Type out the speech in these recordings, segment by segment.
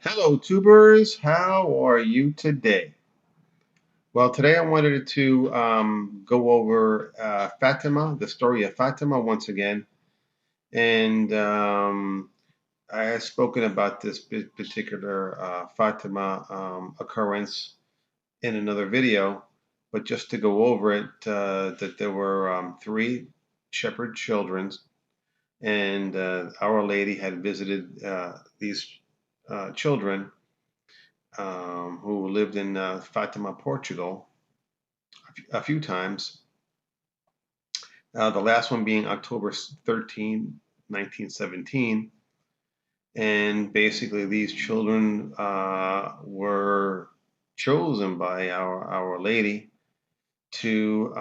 Hello, tubers. How are you today? Well, today I wanted to go over Fatima, the story of Fatima once again. And I have spoken about this particular Fatima occurrence in another video, but just to go over it, that there were three shepherd children, and Our Lady had visited these children who lived in Fatima, Portugal, a few times. The last one being October 13, 1917. And basically, these children were chosen by Our Lady to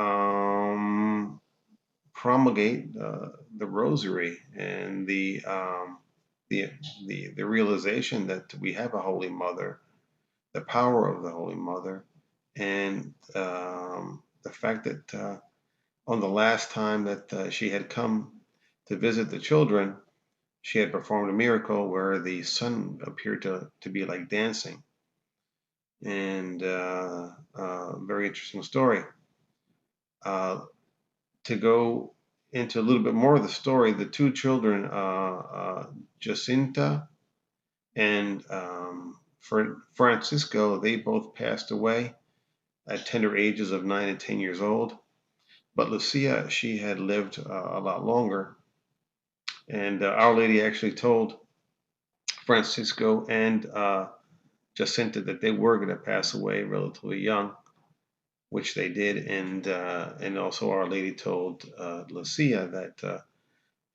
promulgate the Rosary and the, the realization that we have a Holy Mother, the power of the Holy Mother, and the fact that on the last time that she had come to visit the children, she had performed a miracle where the sun appeared to be like dancing. And very interesting story. Uh, to go into a little bit more of the story, the two children, Jacinta and Francisco, they both passed away at tender ages of 9 and 10 years old. But Lucia, she had lived a lot longer. And Our Lady actually told Francisco and Jacinta that they were going to pass away relatively young, which they did. And also Our Lady told Lucia that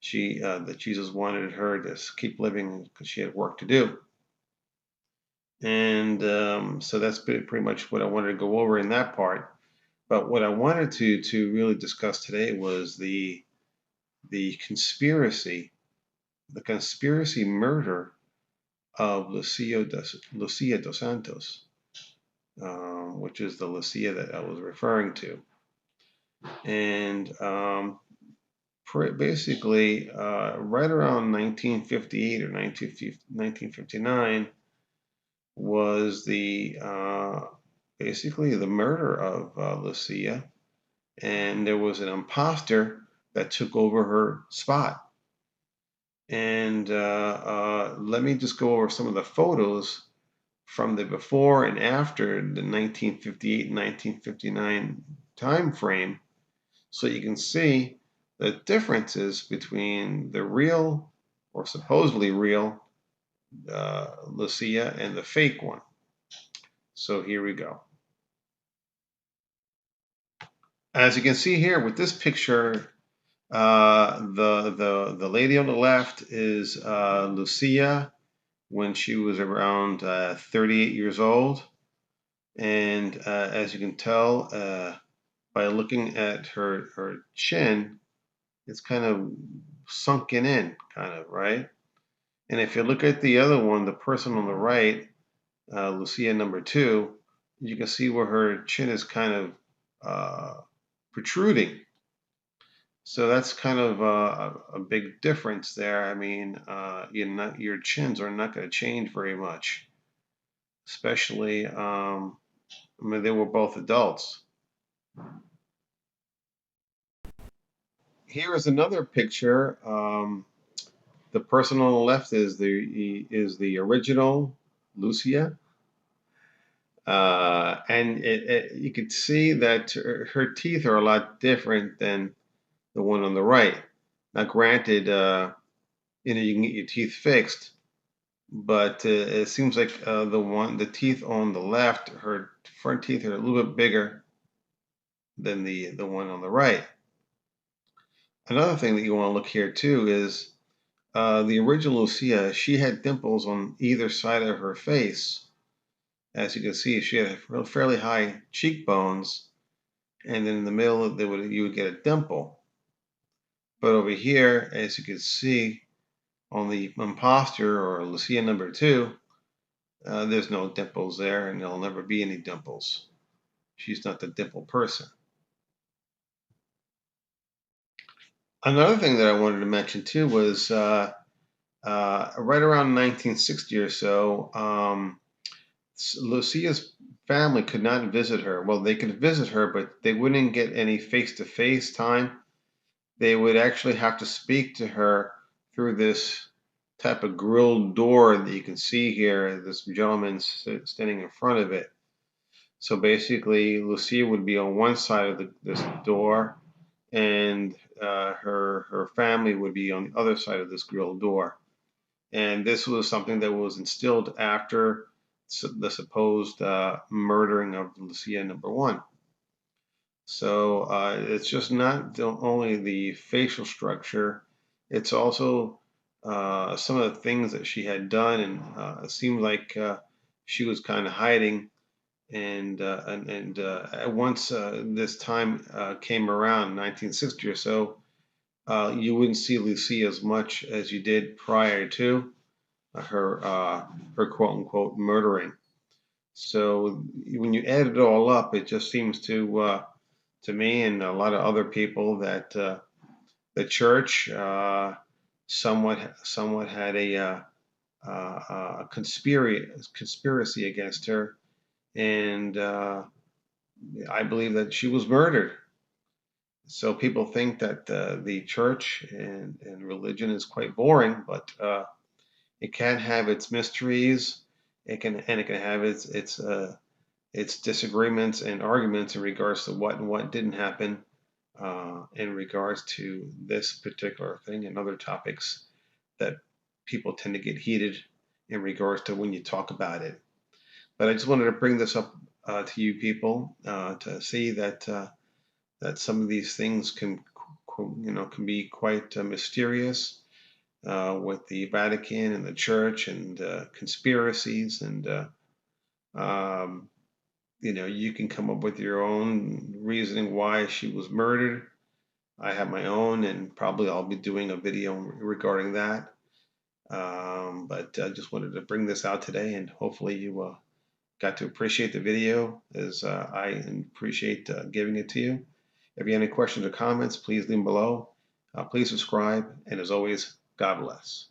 that Jesus wanted her to keep living because she had work to do. And so that's pretty much what I wanted to go over in that part. But what I wanted to really discuss today was the conspiracy murder of Lucia dos Santos, which is the Lucia that I was referring to. And basically, right around 1958 or 1959 was the basically the murder of Lucia, and there was an imposter that took over her spot. And let me just go over some of the photos from the before and after the 1958 and 1959 time frame, so you can see the differences between the real or supposedly real Lucia and the fake one. So here we go. As you can see here with this picture, the lady on the left is Lucia when she was around 38 years old. And as you can tell by looking at her chin, it's kind of sunken in, kind of, right? And if you look at the other one, the person on the right, Lucia number two, you can see where her chin is kind of protruding. So that's kind of a big difference there. I mean, your chins are not going to change very much, especially, I mean, they were both adults. Here is another picture. The person on the left is the original Lucia, and you can see that her teeth are a lot different than the one on the right. Now, granted, you can get your teeth fixed, but it seems like the teeth on the left, her front teeth are a little bit bigger than the one on the right. Another thing that you want to look here too is the original Lucia. She had dimples on either side of her face. As you can see, she had fairly high cheekbones, and then in the middle you would get a dimple. But over here, as you can see on the imposter or Lucia number two, there's no dimples there, and there'll never be any dimples. She's not the dimple person. Another thing that I wanted to mention too was Right around 1960 or so, Lucia's family could not visit her. Well, they could visit her, but they wouldn't get any face-to-face time. They would actually have to speak to her through this type of grilled door that you can see here. This gentleman standing in front of it. So basically, Lucia would be on one side of this door, and her family would be on the other side of this grilled door. And this was something that was instilled after the supposed murdering of Lucia number one. So it's just not only the facial structure, it's also some of the things that she had done, and it seemed like she was kind of hiding. And once this time came around, 1960 or so, you wouldn't see Lucia as much as you did prior to her quote unquote murdering. So when you add it all up, it just seems to me and a lot of other people that the church somewhat had a conspiracy against her, and I believe that she was murdered. So people think that the church and religion is quite boring, but it can have its mysteries. It can have its disagreements and arguments in regards to what and what didn't happen in regards to this particular thing and other topics that people tend to get heated in regards to when you talk about it. But I just wanted to bring this up to you people to see that some of these things can be quite mysterious with the Vatican and the Church and conspiracies and um, you can come up with your own reasoning why she was murdered. I have my own, and probably I'll be doing a video regarding that. But I just wanted to bring this out today, and hopefully you got to appreciate the video as I appreciate giving it to you. If you have any questions or comments, please leave them below. Please subscribe, and as always, God bless.